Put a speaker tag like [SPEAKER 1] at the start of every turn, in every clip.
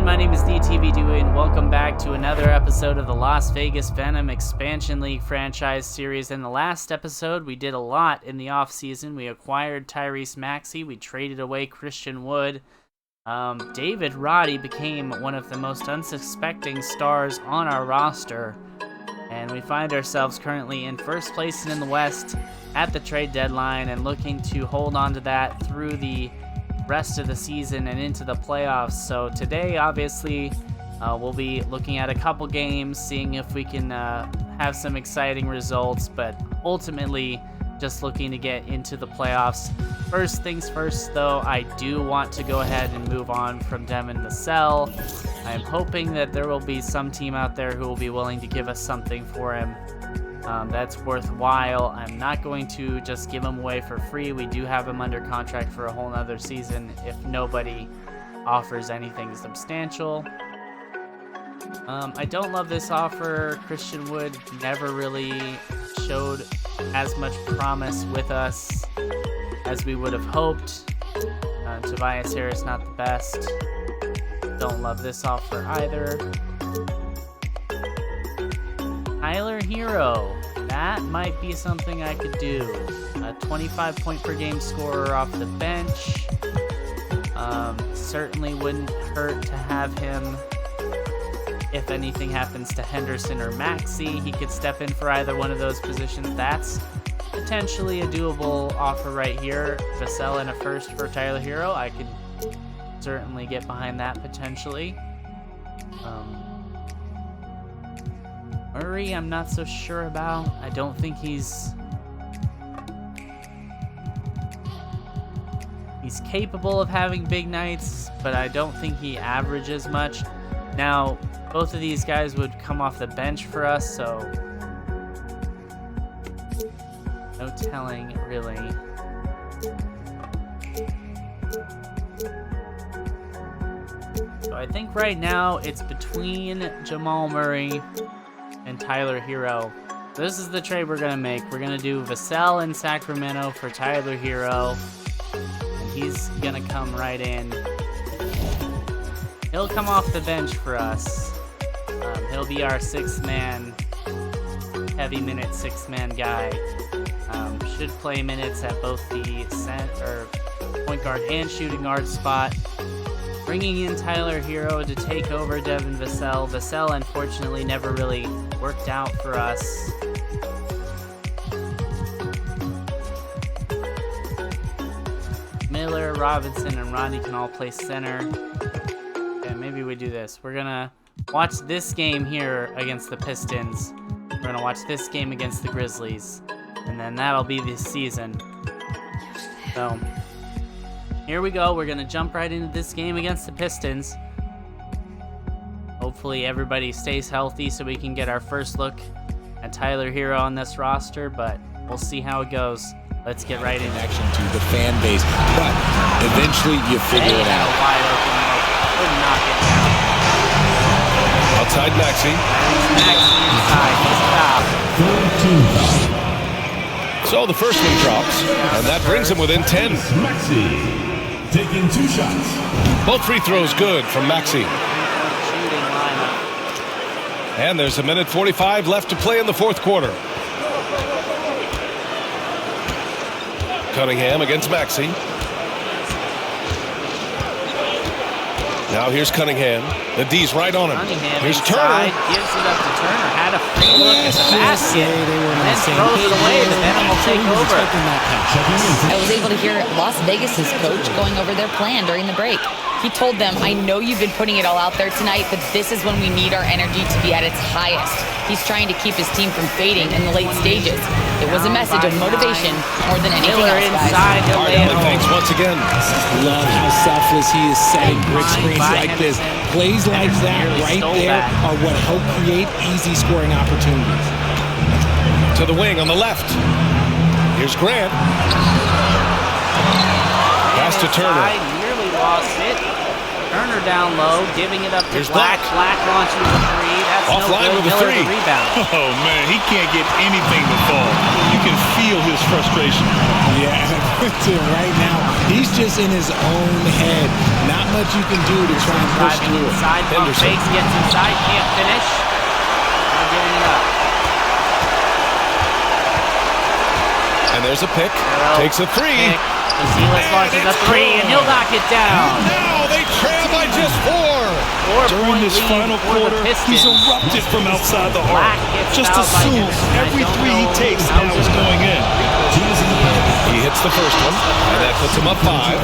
[SPEAKER 1] my name is DTV Dewey, and welcome back to another episode of the Las Vegas Venom Expansion League franchise series. In the last episode, we did a lot in the offseason. We acquired Tyrese Maxey, we traded away Christian Wood. David Roddy became one of the most unsuspecting stars on our roster, and we find ourselves currently in first place in the West at the trade deadline and looking to hold on to that through the rest of the season and into the playoffs. So today, obviously, we'll be looking at a couple games, seeing if we can have some exciting results, but ultimately just looking to get into the playoffs. First things first, though, I do want to go ahead and move on from Devin Vassell. I'm hoping that there will be some team out there who will be willing to give us something for him that's worthwhile. I'm not going to just give him away for free. We do have him under contract for a whole nother season if nobody offers anything substantial. I don't love this offer. Christian Wood never really showed as much promise with us as we would have hoped. Tobias Harris, not the best. Don't love this offer either. Tyler Hero, that might be something I could do. A 25 point per game scorer off the bench. Certainly wouldn't hurt to have him. If anything happens to Henderson or Maxey, he could step in for either one of those positions. That's potentially a doable offer right here. Vassell and a first for Tyler Hero. I could certainly get behind that potentially. Murray, I'm not so sure about. I don't think he's capable of having big nights, but I don't think he averages much. Now, both of these guys would come off the bench for us, so no telling, really. So I think right now it's between Jamal Murray and Tyler Hero. This is the trade we're going to make. We're going to do Vassell in Sacramento for Tyler Hero, and he's going to come right in. He'll come off the bench for us. He'll be our six-man, heavy minute six-man guy. Should play minutes at both the point guard and shooting guard spot. Bringing in Tyler Hero to take over Devin Vassell. Vassell, unfortunately, never really worked out for us. Miller, Robinson, and Rodney can all play center. Okay, maybe we do this. We're gonna watch this game here against the Pistons. We're gonna watch this game against the Grizzlies. And then that'll be the season. So, here we go. We're gonna jump right into this game against the Pistons. Hopefully everybody stays healthy so we can get our first look at Tyler Hero on this roster, but we'll see how it goes. Let's get right into it.
[SPEAKER 2] To the fan base, but eventually you figure it out.
[SPEAKER 1] Wide open look. Could knock it down.
[SPEAKER 3] Outside Maxey.
[SPEAKER 1] Maxey inside. He's stopped.
[SPEAKER 3] So the first one drops, and that brings him within 10.
[SPEAKER 4] Maxey taking 2 shots.
[SPEAKER 3] Both free throws good from Maxey. And there's a minute 45 left to play in the fourth quarter. Cunningham against Maxey. Now here's Cunningham. The D's right on him. Here's Turner.
[SPEAKER 1] Gives it up to Turner. Had a free look at the basket. And then throws it away. The Venom will take over.
[SPEAKER 5] I was able to hear Las Vegas' coach going over their plan during the break. He told them, I know you've been putting it all out there tonight, but this is when we need our energy to be at its highest. He's trying to keep his team from fading in the late stages. It was a message of motivation more than anything else, guys.
[SPEAKER 3] Thanks once again.
[SPEAKER 2] Love how selfless he is setting brick screens like this. Plays like that right there are what help create easy scoring opportunities.
[SPEAKER 3] To the wing on the left. Here's Grant. Pass to Turner.
[SPEAKER 1] Nearly lost it. Turner down low, giving it up to Black. Black launches a three. That's
[SPEAKER 3] Offline with a
[SPEAKER 1] Miller
[SPEAKER 3] three.
[SPEAKER 1] the rebound.
[SPEAKER 4] Oh, man, he can't get anything to fall. You can feel his frustration.
[SPEAKER 2] Yeah, right now, he's just in his own head. Not much you can do to try and push
[SPEAKER 1] Driving
[SPEAKER 2] through it.
[SPEAKER 1] inside, pump
[SPEAKER 3] Henderson.
[SPEAKER 1] fakes, gets inside, can't finish. Not getting it up.
[SPEAKER 3] And there's a pick.
[SPEAKER 1] Arrow,
[SPEAKER 3] Takes a three.
[SPEAKER 1] pick. Bazilis launches a three, and he'll knock it down.
[SPEAKER 3] Now they trail by just 4.
[SPEAKER 4] During this final quarter, he's erupted from outside the arc. Just assume every three he takes now is going in.
[SPEAKER 3] He hits the first one, and that puts him up 5.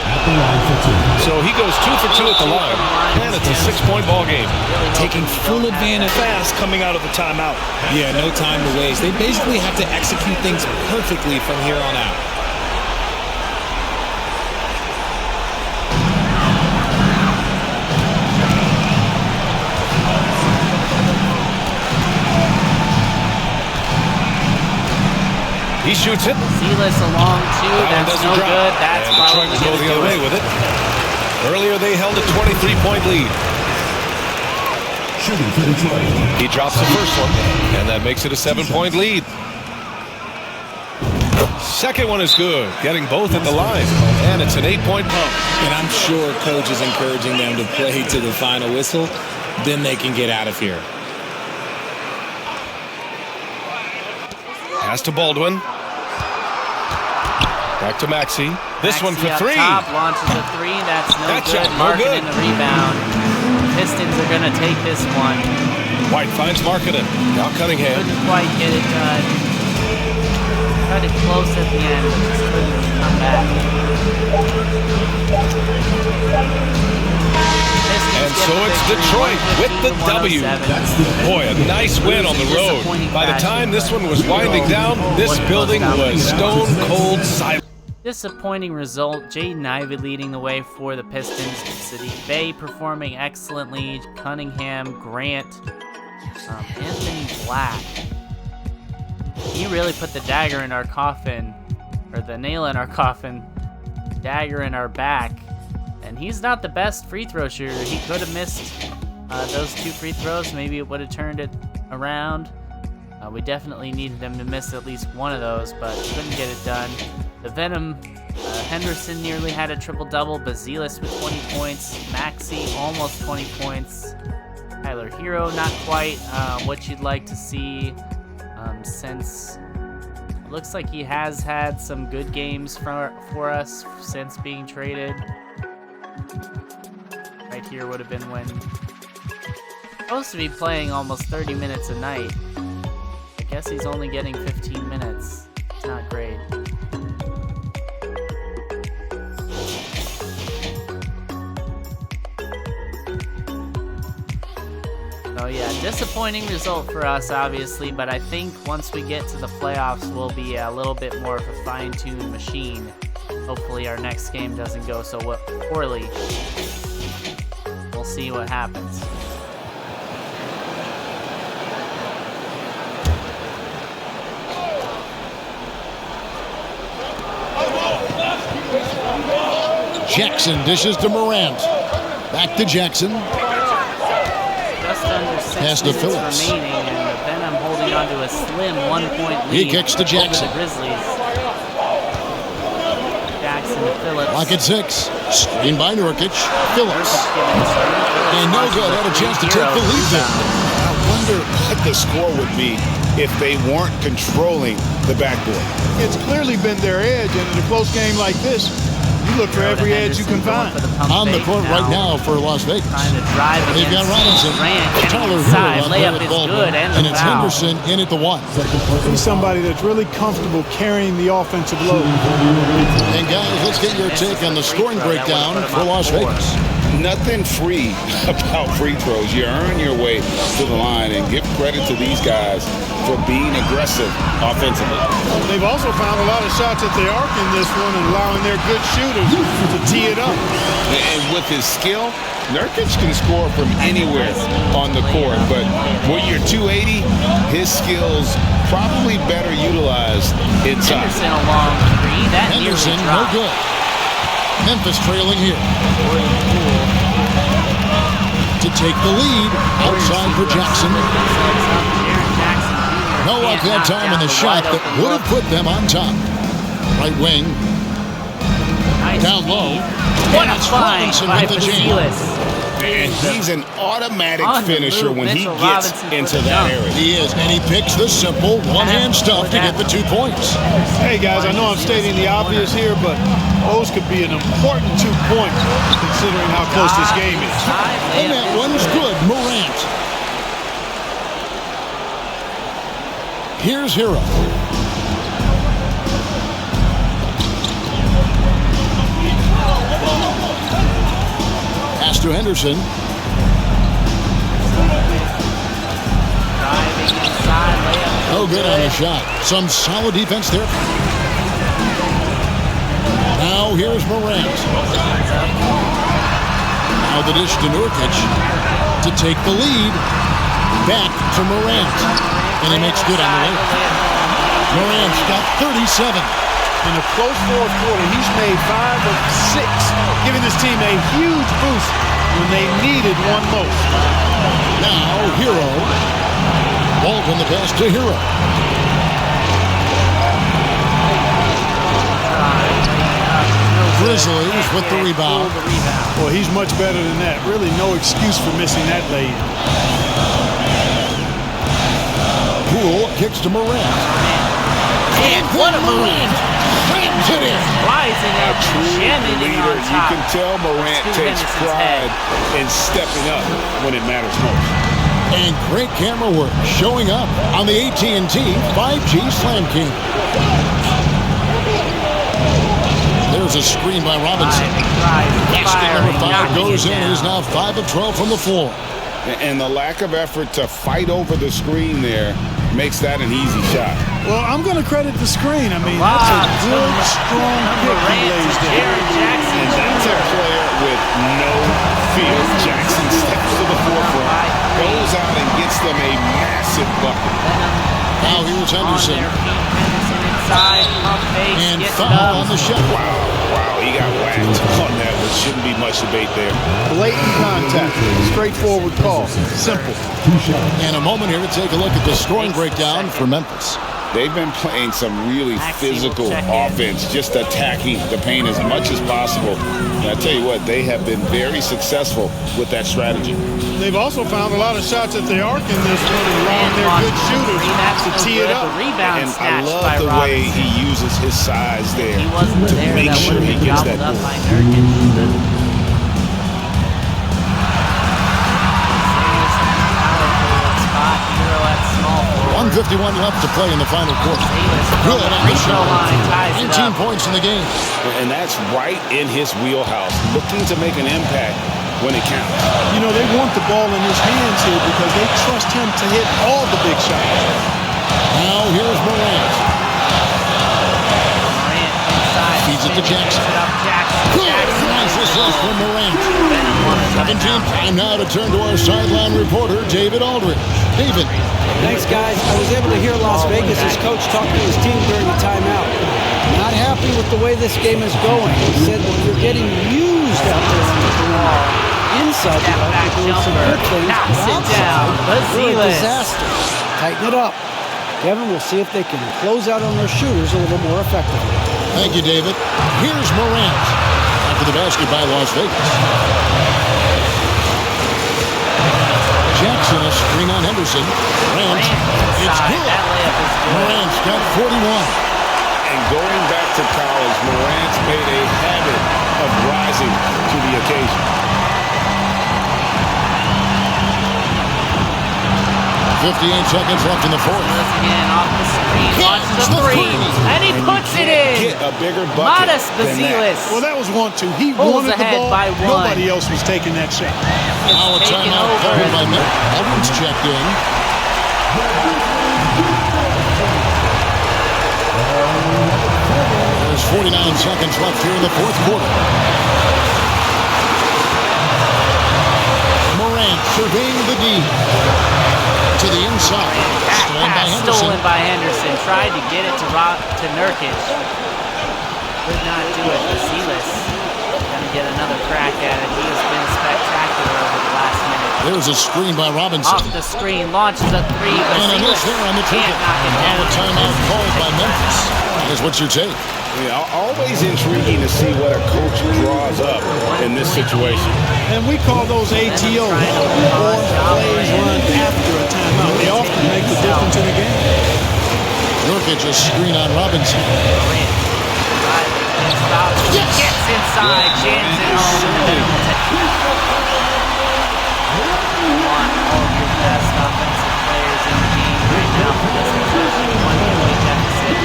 [SPEAKER 4] At the line for 2.
[SPEAKER 3] So he goes 2 for 2 at the line, and it's a 6-point ball game.
[SPEAKER 2] Taking full advantage.
[SPEAKER 4] Fast coming out of the timeout.
[SPEAKER 2] Yeah, no time to waste. They basically have to execute things perfectly from here on out.
[SPEAKER 3] He shoots it.
[SPEAKER 1] Bazilis along two,
[SPEAKER 3] That one
[SPEAKER 1] that's
[SPEAKER 3] doesn't
[SPEAKER 1] no
[SPEAKER 3] drop.
[SPEAKER 1] good. That's
[SPEAKER 3] And
[SPEAKER 1] probably
[SPEAKER 3] Detroit will go
[SPEAKER 1] gonna
[SPEAKER 3] the
[SPEAKER 1] do
[SPEAKER 3] other way
[SPEAKER 1] it.
[SPEAKER 3] with it. Earlier they held a 23-point lead.
[SPEAKER 4] Shooting for Detroit.
[SPEAKER 3] He drops the first one, and that makes it a 7-point lead. Second one is good, getting both at the line, and it's an 8-point pump.
[SPEAKER 2] And I'm sure coach is encouraging them to play to the final whistle. Then they can get out of here.
[SPEAKER 3] Pass to Baldwin. Back to Maxey. This one for
[SPEAKER 1] Maxey
[SPEAKER 3] 3.
[SPEAKER 1] up top, launches a three. That's no
[SPEAKER 3] That
[SPEAKER 1] good.
[SPEAKER 3] shot, no
[SPEAKER 1] Marketing
[SPEAKER 3] good.
[SPEAKER 1] the rebound. Pistons are going to take this one.
[SPEAKER 3] White finds Markkanen. Now Cunningham.
[SPEAKER 1] Couldn't quite get it done. Tried it close at the end, but just couldn't come back.
[SPEAKER 3] And so it's Detroit with the W. Boy, a nice win on the road. By the time this one was winding down, this building was stone cold silent.
[SPEAKER 1] Disappointing result. Jaden Ivey leading the way for the Pistons. City Bay performing excellently. Cunningham, Grant, Anthony Black. He really put the dagger in our coffin, or the nail in our coffin, dagger in our back. And he's not the best free throw shooter. He could have missed those 2 free throws. Maybe it would have turned it around. We definitely needed him to miss at least one of those, but couldn't get it done. The Venom, Henderson nearly had a triple-double. Bazilis with 20 points. Maxey almost 20 points. Tyler Hero not quite what you'd like to see, since it looks like he has had some good games for us since being traded. Right here would have been when supposed to be playing almost 30 minutes a night. I guess he's only getting 15 minutes. Not great. So yeah, disappointing result for us, obviously, but I think once we get to the playoffs, we'll be a little bit more of a fine-tuned machine. Hopefully our next game doesn't go so poorly. We'll see what happens.
[SPEAKER 6] Jackson dishes to Morant. Back to Jackson.
[SPEAKER 1] Just under 6
[SPEAKER 6] Pass to
[SPEAKER 1] minutes
[SPEAKER 6] Phillips.
[SPEAKER 1] remaining, and the Venom holding on to a slim 1-point lead.
[SPEAKER 6] He kicks to Jackson.
[SPEAKER 1] Over the Grizzlies. Jackson to Phillips.
[SPEAKER 6] Clock at 6. Screen by Nurkic. Phillips. And no good. Had a chance to take the lead there.
[SPEAKER 7] I wonder what the score would be if they weren't controlling the backboard.
[SPEAKER 8] It's clearly been their edge, and in a close game like this, you look for every edge you can find.
[SPEAKER 6] On the court right now for Las Vegas.
[SPEAKER 1] Trying to drive
[SPEAKER 6] They've got
[SPEAKER 1] against
[SPEAKER 6] Robinson.
[SPEAKER 1] Grant getting
[SPEAKER 6] Tyler
[SPEAKER 1] inside.
[SPEAKER 6] Hero
[SPEAKER 1] Layup
[SPEAKER 6] at
[SPEAKER 1] is
[SPEAKER 6] Baldwin.
[SPEAKER 1] good, and
[SPEAKER 6] And
[SPEAKER 1] the
[SPEAKER 6] it's
[SPEAKER 1] foul.
[SPEAKER 6] Henderson in at the 1.
[SPEAKER 8] He's somebody that's really comfortable carrying the offensive load.
[SPEAKER 6] And guys, let's get your take on the scoring breakdown for Las Vegas.
[SPEAKER 7] Nothing free about free throws. You earn your way to the line, and give credit to these guys for being aggressive offensively.
[SPEAKER 8] They've also found a lot of shots at the arc in this one and allowing their good shooters to tee it up.
[SPEAKER 7] And with his skill, Nurkic can score from anywhere on the court, but when you're 280, his skills probably better utilized inside.
[SPEAKER 1] Henderson along three. That
[SPEAKER 6] Henderson,
[SPEAKER 1] nearly
[SPEAKER 6] no
[SPEAKER 1] dropped.
[SPEAKER 6] good. Memphis trailing here. To to take the lead. Outside for Jackson. No luck that time in the shot that would have put them on top. Right wing. Down low.
[SPEAKER 1] What a
[SPEAKER 6] And it's
[SPEAKER 1] find
[SPEAKER 6] Robinson
[SPEAKER 1] by
[SPEAKER 6] with the jam.
[SPEAKER 1] Bazilis.
[SPEAKER 7] And he's an automatic
[SPEAKER 1] On the
[SPEAKER 7] finisher
[SPEAKER 1] move,
[SPEAKER 7] when he
[SPEAKER 1] Mitchell
[SPEAKER 7] gets
[SPEAKER 1] Robinson
[SPEAKER 7] into
[SPEAKER 1] for the
[SPEAKER 7] that
[SPEAKER 1] dunk.
[SPEAKER 7] area.
[SPEAKER 6] He is, and he picks the simple one-hand stuff to get the 2 points.
[SPEAKER 8] Hey, guys, I know I'm stating the obvious here, but those could be an important 2 points considering how close this game is.
[SPEAKER 6] And that one's good, Morant. Here's Hero. Pass to Henderson.
[SPEAKER 1] Driving inside, layup.
[SPEAKER 6] No good on the shot. Some solid defense there. Now here's Morant. Now the dish to Nurkic to take the lead. Back to Morant. And he makes good on the layup. Morant's got 37.
[SPEAKER 8] In a close fourth quarter, he's made 5 of 6, giving this team a huge boost when they needed one most.
[SPEAKER 6] Now Hero. Walton the pass to Hero. Grizzlies with the rebound.
[SPEAKER 8] Well, he's much better than that. Really no excuse for missing that lead.
[SPEAKER 6] Poole kicks to Morant.
[SPEAKER 1] And what a move.
[SPEAKER 6] Slams it in.
[SPEAKER 1] Rising up, jamming it
[SPEAKER 7] Leader,
[SPEAKER 1] on
[SPEAKER 7] you
[SPEAKER 1] top.
[SPEAKER 7] can tell Morant
[SPEAKER 1] To
[SPEAKER 7] takes
[SPEAKER 1] Henderson's
[SPEAKER 7] pride
[SPEAKER 1] head.
[SPEAKER 7] in stepping up when it matters most.
[SPEAKER 6] And great camera work showing up on the AT&T 5G Slam King. There's a screen by Robinson. Basket number 5 goes in. He's now 5 of 12 from the floor.
[SPEAKER 7] And the lack of effort to fight over the screen there makes that an easy shot.
[SPEAKER 8] Well, I'm going to credit the screen. I mean, that's a good, strong pick he lays there.
[SPEAKER 7] And that's a player with no fear. Jackson steps to the forefront, goes out and gets them a massive bucket.
[SPEAKER 6] Now here's Henderson. And
[SPEAKER 1] And
[SPEAKER 6] foul on the shot.
[SPEAKER 7] Wow, he got whacked on that, which shouldn't be much debate there.
[SPEAKER 8] Blatant contact. Straightforward call. Simple.
[SPEAKER 6] And a moment here to take a look at the scoring breakdown for Memphis.
[SPEAKER 7] They've been playing some really physical offense, just attacking the paint as much as possible. And I tell you what, they have been very successful with that strategy.
[SPEAKER 8] They've also found a lot of shots at the arc in this one and allowing their good shooters to tee it up.
[SPEAKER 7] And I love the way he uses his size there
[SPEAKER 1] He wasn't
[SPEAKER 7] to
[SPEAKER 1] there.
[SPEAKER 7] make
[SPEAKER 1] That
[SPEAKER 7] sure
[SPEAKER 1] would've
[SPEAKER 7] he
[SPEAKER 1] been
[SPEAKER 7] gets
[SPEAKER 1] gobbled
[SPEAKER 7] that
[SPEAKER 1] up
[SPEAKER 7] ball.
[SPEAKER 1] by Nurkic.
[SPEAKER 6] 1:51 left to play in the final quarter. Good on the shot. 19 points in the game.
[SPEAKER 7] And that's right in his wheelhouse, looking to make an impact when it counts.
[SPEAKER 8] You know, they want the ball in his hands here because they trust him to hit all the big shots.
[SPEAKER 6] Now here's Morant. Feeds it to Jackson. Good. Nice assist from Morant. 17th time now to turn to our sideline reporter, David Aldridge. David.
[SPEAKER 9] Thanks, guys. I was able to hear Las Vegas' coach talk to his team during the timeout. Not happy with the way this game is going. He said, well, you're getting used out there inside the arc. You're doing some good things. We're a disaster. Tighten it up. Kevin, we'll see if they can close out on their shooters a little more effectively.
[SPEAKER 6] Thank you, David. Here's Morant. After the basket by Las Vegas. Jackson, a screen on Henderson. Morant, it's good. Morant's got 41.
[SPEAKER 7] And going back to college, Morant's made a habit of rising to the occasion.
[SPEAKER 6] 58 seconds left in the fourth.
[SPEAKER 1] Again, off the screen, watches the three, and he puts it in.
[SPEAKER 7] Get a bigger bucket
[SPEAKER 1] Modest
[SPEAKER 7] than that.
[SPEAKER 1] Bazilis.
[SPEAKER 8] Well, that was 1-2. He
[SPEAKER 1] Pulls
[SPEAKER 8] wanted the
[SPEAKER 1] ahead
[SPEAKER 8] ball.
[SPEAKER 1] by one.
[SPEAKER 8] Nobody else was taking that shot.
[SPEAKER 6] Now a
[SPEAKER 1] taken
[SPEAKER 6] timeout
[SPEAKER 1] over.
[SPEAKER 6] called by Mick. Edwards checked in. There's 49 seconds left here in the fourth quarter. Morant surveying the D. To the inside.
[SPEAKER 1] Stolen by Henderson. Tried to get it to Nurkic. Could not do it. Bazilis going to get another crack at it. He has been spectacular over the last minute.
[SPEAKER 6] There's a screen by Robinson.
[SPEAKER 1] Off the screen, launches a three.
[SPEAKER 6] And a miss there on the
[SPEAKER 1] can't
[SPEAKER 6] trigger.
[SPEAKER 1] knock it
[SPEAKER 6] Now
[SPEAKER 1] down.
[SPEAKER 6] a timeout called by Memphis. Here's what you take.
[SPEAKER 7] Yeah, always intriguing to see what a coach draws up in this situation.
[SPEAKER 8] And we call those ATO, or plays run after a timeout. They often make the difference in the game.
[SPEAKER 6] Nurkic a screen on Robinson.
[SPEAKER 1] Yes! Gets inside, jams it home, and then want all of your best offensive players in the game right now for this possession. 1-point deficit.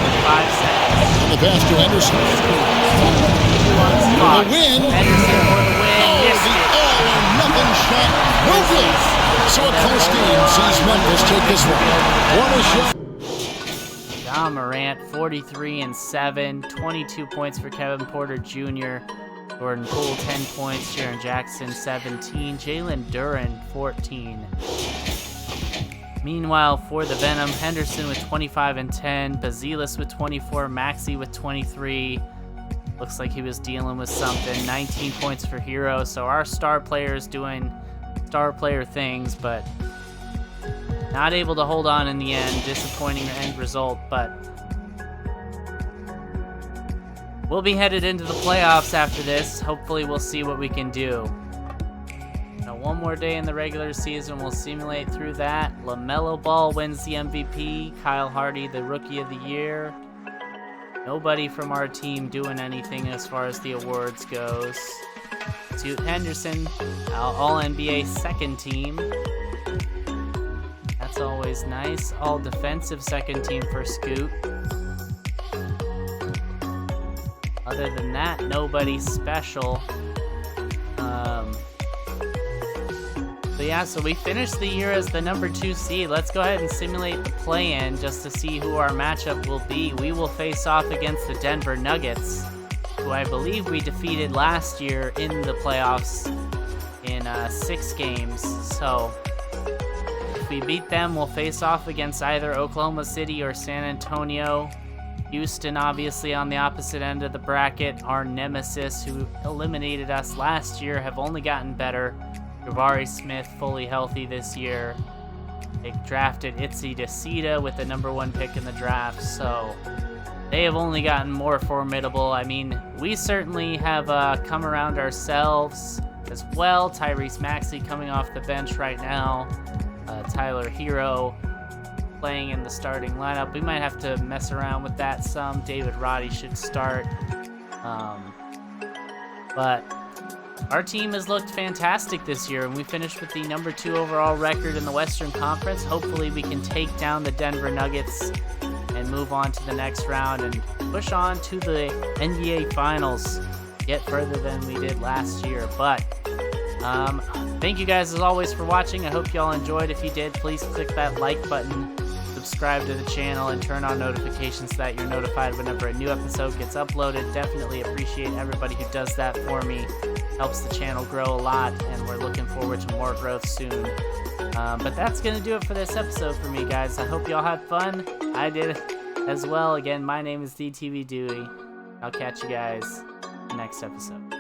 [SPEAKER 1] With 5 seconds.
[SPEAKER 6] And the pass to Henderson.
[SPEAKER 1] The
[SPEAKER 6] win.
[SPEAKER 1] Henderson for the win. Missed
[SPEAKER 6] The
[SPEAKER 1] it.
[SPEAKER 6] all-or-nothing shot. No good. So a close game sees Memphis take this one. What a shot.
[SPEAKER 1] John Morant, 43 and 7, 22 points for Kevin Porter Jr. Jordan Poole, 10 points. Jaren Jackson, 17. Jalen Duren, 14. Meanwhile, for the Venom, Henderson with 25 and 10. Bazelis with 24. Maxey with 23. Looks like he was dealing with something. 19 points for Hero. So our star players doing star player things, but not able to hold on in the end. Disappointing end result, but we'll be headed into the playoffs after this. Hopefully we'll see what we can do. Now, one more day in the regular season. We'll simulate through that. LaMelo Ball wins the MVP. Kyle Hardy, the Rookie of the Year. Nobody from our team doing anything as far as the awards goes. Scoot Henderson, All-NBA second team. That's always nice. All defensive second team for Scoot. Other than that, nobody special. But yeah, so we finished the year as the number 2 seed. Let's go ahead and simulate the play-in just to see who our matchup will be. We will face off against the Denver Nuggets, who I believe we defeated last year in the playoffs in 6 games. So if we beat them, we'll face off against either Oklahoma City or San Antonio. Houston, obviously, on the opposite end of the bracket. Our nemesis, who eliminated us last year, have only gotten better. Jabari Smith, fully healthy this year. They drafted Itzi DeSita with the number 1 pick in the draft, so they have only gotten more formidable. I mean, we certainly have come around ourselves as well. Tyrese Maxey coming off the bench right now. Tyler Hero playing in the starting lineup. We might have to mess around with that some. David Roddy should start. But our team has looked fantastic this year, and we finished with the number 2 overall record in the Western Conference. Hopefully we can take down the Denver Nuggets and move on to the next round and push on to the NBA Finals. Get further than we did last year. But thank you guys as always for watching. I hope y'all enjoyed. If you did, please click that like button, subscribe to the channel, and turn on notifications so that you're notified whenever a new episode gets uploaded. Definitely appreciate everybody who does that for me. Helps the channel grow a lot, and we're looking forward to more growth soon. But that's going to do it for this episode for me, guys. I hope y'all had fun. I did as well. Again, my name is DTV Dewey. I'll catch you guys next episode.